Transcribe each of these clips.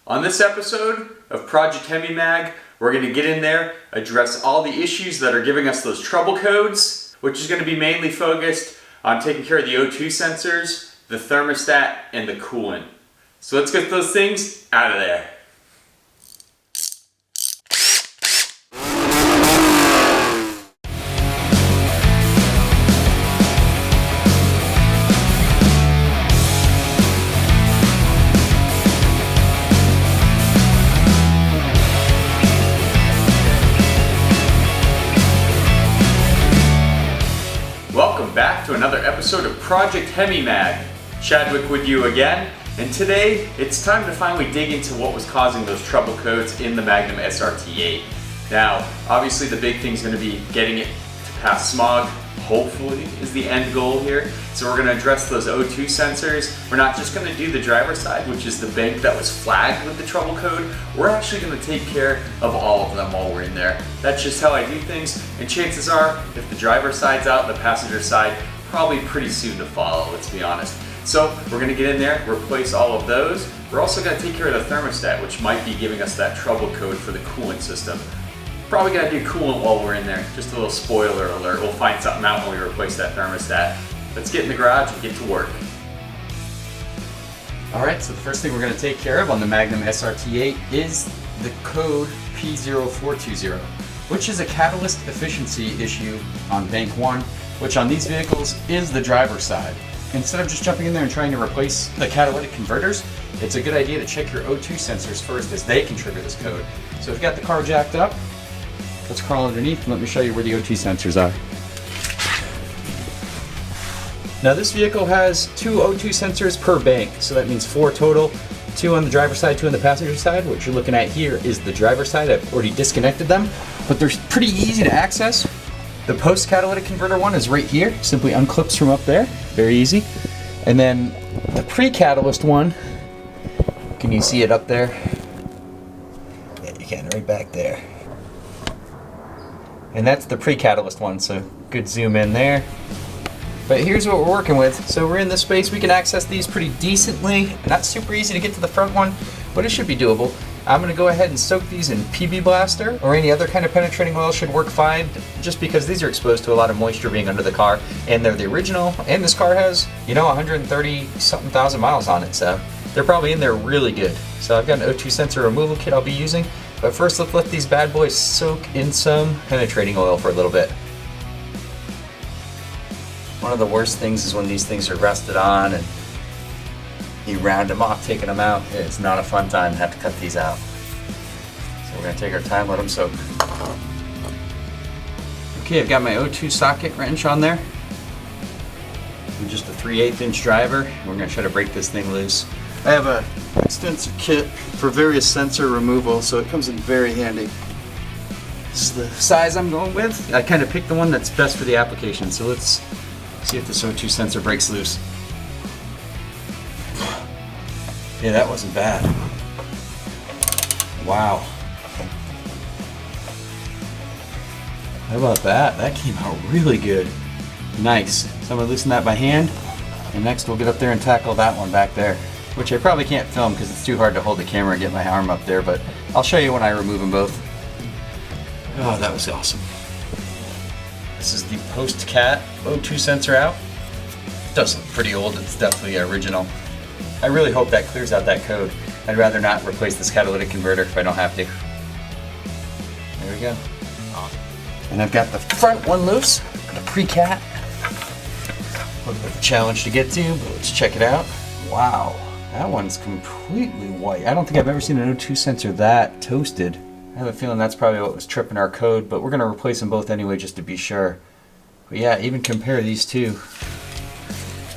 On this episode of Project Hemi Mag, we're going to get in there, address all the issues that are giving us those trouble codes, which is going to be mainly focused on taking care of the O2 sensors, the thermostat, and the coolant. So let's get those things out of there. Welcome back to another episode of Project Hemi Mag. Chadwick with you again, and today it's time to finally dig into what was causing those trouble codes in the Magnum SRT8. Now, obviously the big thing is going to be getting it to pass smog, hopefully, is the end goal here. So we're going to address those O2 sensors. We're not just going to do the driver's side, which is the bank that was flagged with the trouble code. We're actually going to take care of all of them while we're in there. That's just how I do things, and chances are, if the driver's side's out, the passenger side probably pretty soon to follow, let's be honest. So we're going to get in there, replace all of those. We're also going to take care of the thermostat, which might be giving us that trouble code for the coolant system. Probably going to do coolant while we're in there. Just a little spoiler alert. We'll find something out when we replace that thermostat. Let's get in the garage and get to work. Alright, so the first thing we're going to take care of on the Magnum SRT8 is the code P0420, which is a catalyst efficiency issue on bank 1, which on these vehicles is the driver's side. Instead of just jumping in there and trying to replace the catalytic converters, it's a good idea to check your O2 sensors first, as they can trigger this code. So we've got the car jacked up. Let's crawl underneath and let me show you where the O2 sensors are. Now this vehicle has 2 O2 sensors per bank, so that means 4 total. 2 on the driver's side, 2 on the passenger side. What you're looking at here is the driver's side. I've already disconnected them, but they're pretty easy to access. The post-catalytic converter one is right here. Simply unclips from up there. Very easy. And then the pre-catalyst one, can you see it up there? Yeah, you can, right back there. And that's the pre-catalyst one, so good zoom in there. But here's what we're working with. So we're in this space, we can access these pretty decently. Not super easy to get to the front one, but it should be doable. I'm going to go ahead and soak these in PB Blaster, or any other kind of penetrating oil should work fine, just because these are exposed to a lot of moisture being under the car, and they're the original, and this car has, 130 something thousand miles on it, so they're probably in there really good. So I've got an O2 sensor removal kit I'll be using, but first let's let these bad boys soak in some penetrating oil for a little bit. One of the worst things is when these things are rusted on and you round them off, taking them out. It's not a fun time to have to cut these out. So we're going to take our time, let them soak. Okay, I've got my O2 socket wrench on there. And just a 3/8 inch driver. We're going to try to break this thing loose. I have a extensive kit for various sensor removal, so it comes in very handy. This is the size I'm going with. I kind of picked the one that's best for the application, so let's see if this O2 sensor breaks loose. Yeah, that wasn't bad. Wow. How about that? That came out really good. Nice. So I'm going to loosen that by hand, and next we'll get up there and tackle that one back there, which I probably can't film because it's too hard to hold the camera and get my arm up there, but I'll show you when I remove them both. Oh, that was awesome. This is the post-cat O2 sensor out. It does look pretty old. It's definitely original. I really hope that clears out that code. I'd rather not replace this catalytic converter if I don't have to. There we go. And I've got the front one loose, the pre-cat. A little bit of a challenge to get to, but let's check it out. Wow, that one's completely white. I don't think I've ever seen an O2 sensor that toasted. I have a feeling that's probably what was tripping our code, but we're going to replace them both anyway just to be sure. But yeah, even compare these two.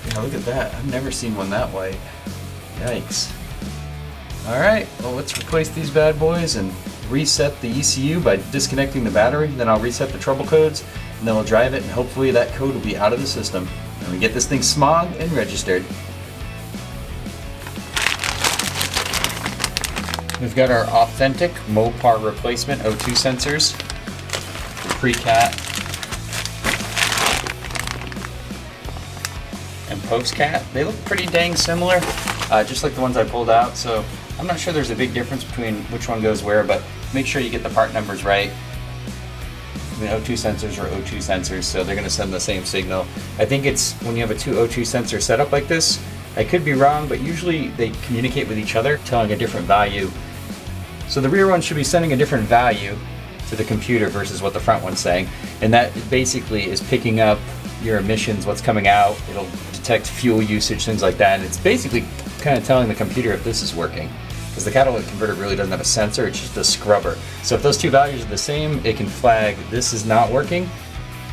Yeah, look at that. I've never seen one that white. Yikes. Alright, well let's replace these bad boys and reset the ECU by disconnecting the battery. Then I'll reset the trouble codes, and then we'll drive it, and hopefully that code will be out of the system. And we get this thing smogged and registered. We've got our authentic Mopar replacement O2 sensors, the pre-cat and post-cat. They look pretty dang similar, just like the ones I pulled out. So I'm not sure there's a big difference between which one goes where, but make sure you get the part numbers right. The O2 sensors are O2 sensors, so they're going to send the same signal. I think it's when you have a two O2 sensor setup like this, I could be wrong, but usually they communicate with each other, telling a different value. So the rear one should be sending a different value to the computer versus what the front one's saying. And that basically is picking up your emissions, what's coming out. It'll detect fuel usage, things like that. And it's basically kind of telling the computer if this is working. Because the catalytic converter really doesn't have a sensor, it's just a scrubber. So if those two values are the same, it can flag this is not working,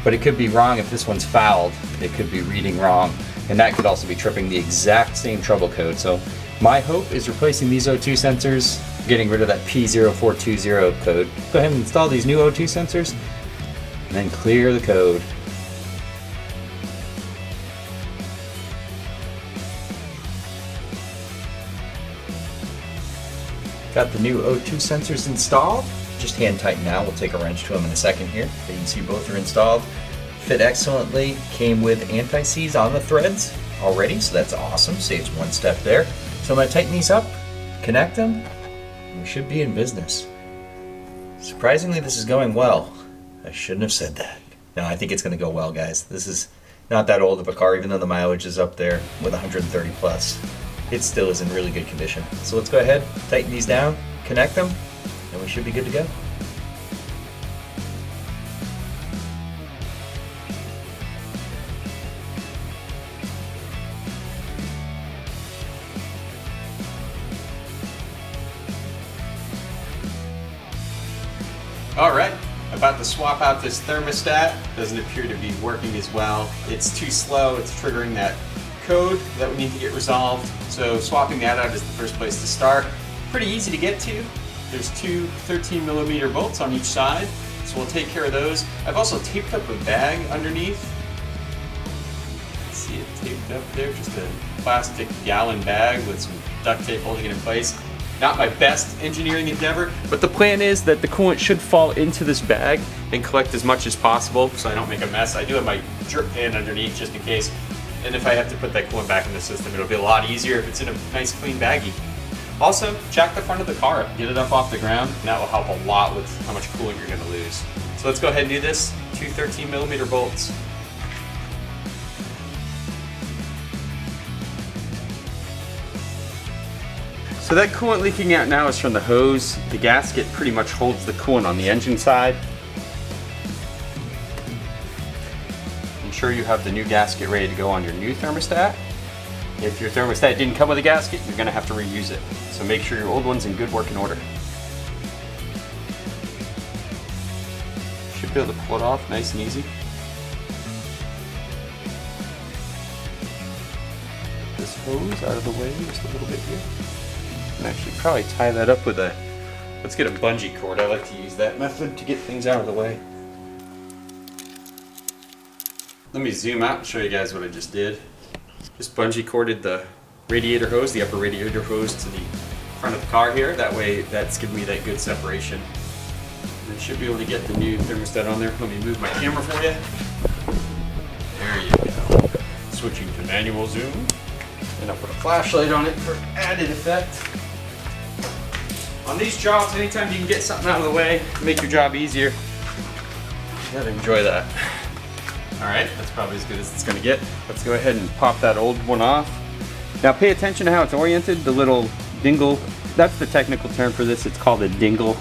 but it could be wrong if this one's fouled. It could be reading wrong, and that could also be tripping the exact same trouble code. So my hope is replacing these O2 sensors, getting rid of that P0420 code. Go ahead and install these new O2 sensors, and then clear the code. Got the new O2 sensors installed. Just hand tighten now. We'll take a wrench to them in a second here. But you can see both are installed. Fit excellently. Came with anti-seize on the threads already, so that's awesome. Saves one step there. So I'm going to tighten these up, connect them, and we should be in business. Surprisingly, this is going well. I shouldn't have said that. No, I think it's going to go well, guys. This is not that old of a car, even though the mileage is up there with 130 plus. It still is in really good condition. So let's go ahead, tighten these down, connect them, and we should be good to go. All right, about to swap out this thermostat. Doesn't appear to be working as well. It's too slow, it's triggering that code that we need to get resolved. So swapping that out is the first place to start. Pretty easy to get to. There's two 13mm bolts on each side, so we'll take care of those. I've also taped up a bag underneath. See it taped up there, just a plastic gallon bag with some duct tape holding it in place. Not my best engineering endeavor, but the plan is that the coolant should fall into this bag and collect as much as possible so I don't make a mess. I do have my jerk pan underneath just in case. And if I have to put that coolant back in the system, it'll be a lot easier if it's in a nice clean baggie. Also, jack the front of the car up, get it up off the ground, and that will help a lot with how much coolant you're going to lose. So let's go ahead and do this. Two 13mm bolts. So that coolant leaking out now is from the hose. The gasket pretty much holds the coolant on the engine side. Ensure you have the new gasket ready to go on your new thermostat. If your thermostat didn't come with a gasket, you're going to have to reuse it. So make sure your old one's in good working order. Should be able to pull it off nice and easy. Get this hose out of the way just a little bit here. And actually probably tie that up with a, let's get a bungee cord. I like to use that method to get things out of the way. Let me zoom out and show you guys what I just did. Just bungee corded the radiator hose, the upper radiator hose, to the front of the car here. That way, that's giving me that good separation. And I should be able to get the new thermostat on there. Let me move my camera for you. There you go. Switching to manual zoom. And I'll put a flashlight on it for added effect. On these jobs, anytime you can get something out of the way, make your job easier, you gotta enjoy that. Alright, that's probably as good as it's going to get. Let's go ahead and pop that old one off. Now pay attention to how it's oriented, the little dingle. That's the technical term for this, it's called a dingle.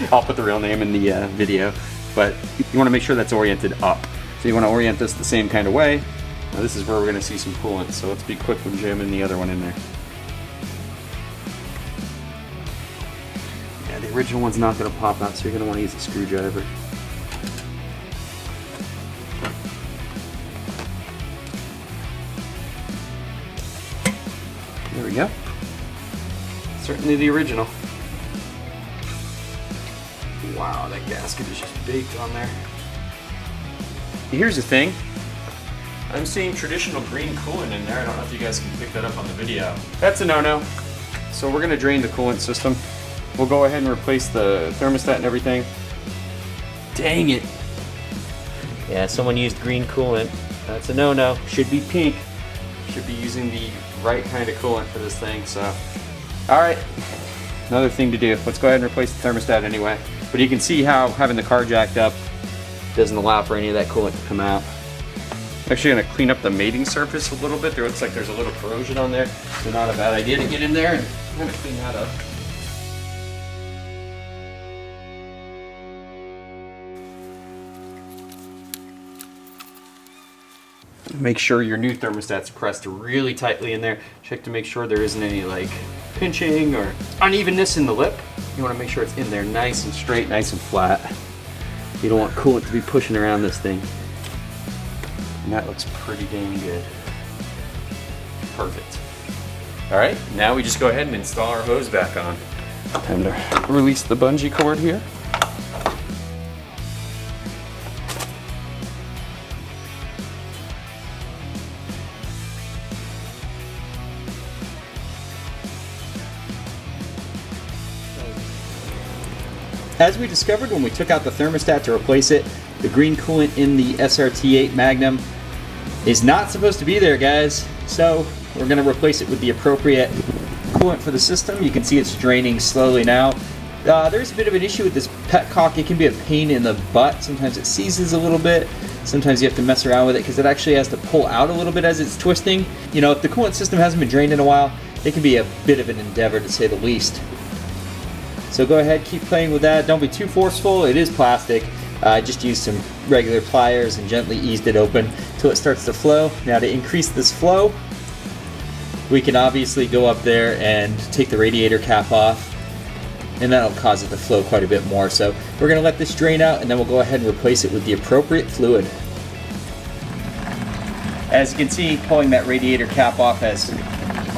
I'll put the real name in the video. But you want to make sure that's oriented up. So you want to orient this the same kind of way. Now this is where we're going to see some coolant, so let's be quick when jamming the other one in there. Yeah, the original one's not going to pop out, so you're going to want to use a screwdriver. There we go. Certainly the original. Wow, that gasket is just baked on there. Here's the thing. I'm seeing traditional green coolant in there. I don't know if you guys can pick that up on the video. That's a no-no. So we're gonna drain the coolant system. We'll go ahead and replace the thermostat and everything. Dang it. Yeah, someone used green coolant. That's a no-no. Should be pink. Should be using the right kind of coolant for this thing, so All right, another thing to do. Let's go ahead and replace the thermostat anyway. But you can see how having the car jacked up doesn't allow for any of that coolant to come out. I'm actually gonna clean up the mating surface a little bit. There looks like there's a little corrosion on there. So not a bad idea to get in there and kind of clean that up. Make sure your new thermostat's pressed really tightly in there. Check to make sure there isn't any like pinching or unevenness in the lip. You want to make sure it's in there nice and straight, nice and flat. You don't want coolant to be pushing around this thing. And that looks pretty dang good. Perfect. All right, now we just go ahead and install our hose back on. Time to release the bungee cord here. As we discovered when we took out the thermostat to replace it, the green coolant in the SRT8 Magnum is not supposed to be there, guys. So we're going to replace it with the appropriate coolant for the system. You can see it's draining slowly now. There's a bit of an issue with this petcock. It can be a pain in the butt. Sometimes it seizes a little bit. Sometimes you have to mess around with it because it actually has to pull out a little bit as it's twisting. You know, if the coolant system hasn't been drained in a while, it can be a bit of an endeavor to say the least. So go ahead, keep playing with that. Don't be too forceful. It is plastic. I just used some regular pliers and gently eased it open until it starts to flow. Now to increase this flow, we can obviously go up there and take the radiator cap off, and that'll cause it to flow quite a bit more. So we're going to let this drain out, and then we'll go ahead and replace it with the appropriate fluid. As you can see, pulling that radiator cap off has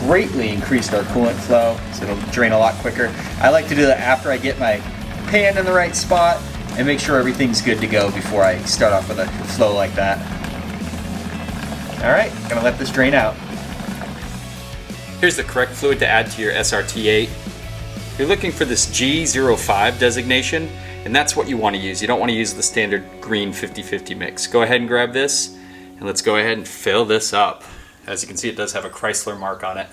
greatly increased our coolant flow, so it'll drain a lot quicker. I like to do that after I get my pan in the right spot and make sure everything's good to go before I start off with a flow like that. All right, gonna let this drain out. Here's the correct fluid to add to your SRT8. You're looking for this G05 designation, and that's what you want to use. You don't want to use the standard green 50-50 mix. Go ahead and grab this, and let's go ahead and fill this up. As you can see, it does have a Chrysler mark on it.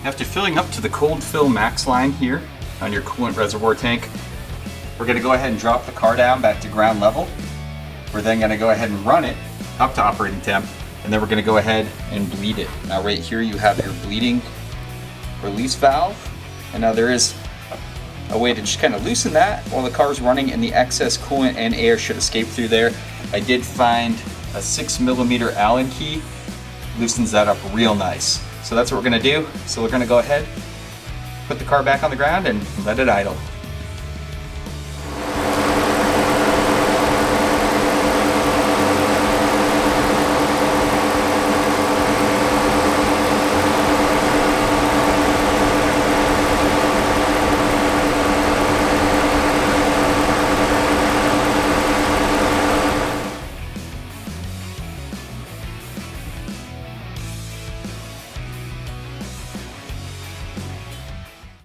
After filling up to the cold fill max line here on your coolant reservoir tank, we're going to go ahead and drop the car down back to ground level. We're then going to go ahead and run it up to operating temp, and then we're going to go ahead and bleed it. Now right here you have your bleeding release valve, and now there is a way to just kind of loosen that while the car's running, and the excess coolant and air should escape through there. I did find a 6mm Allen key, loosens that up real nice. So that's what we're gonna do. So we're gonna go ahead, put the car back on the ground and let it idle.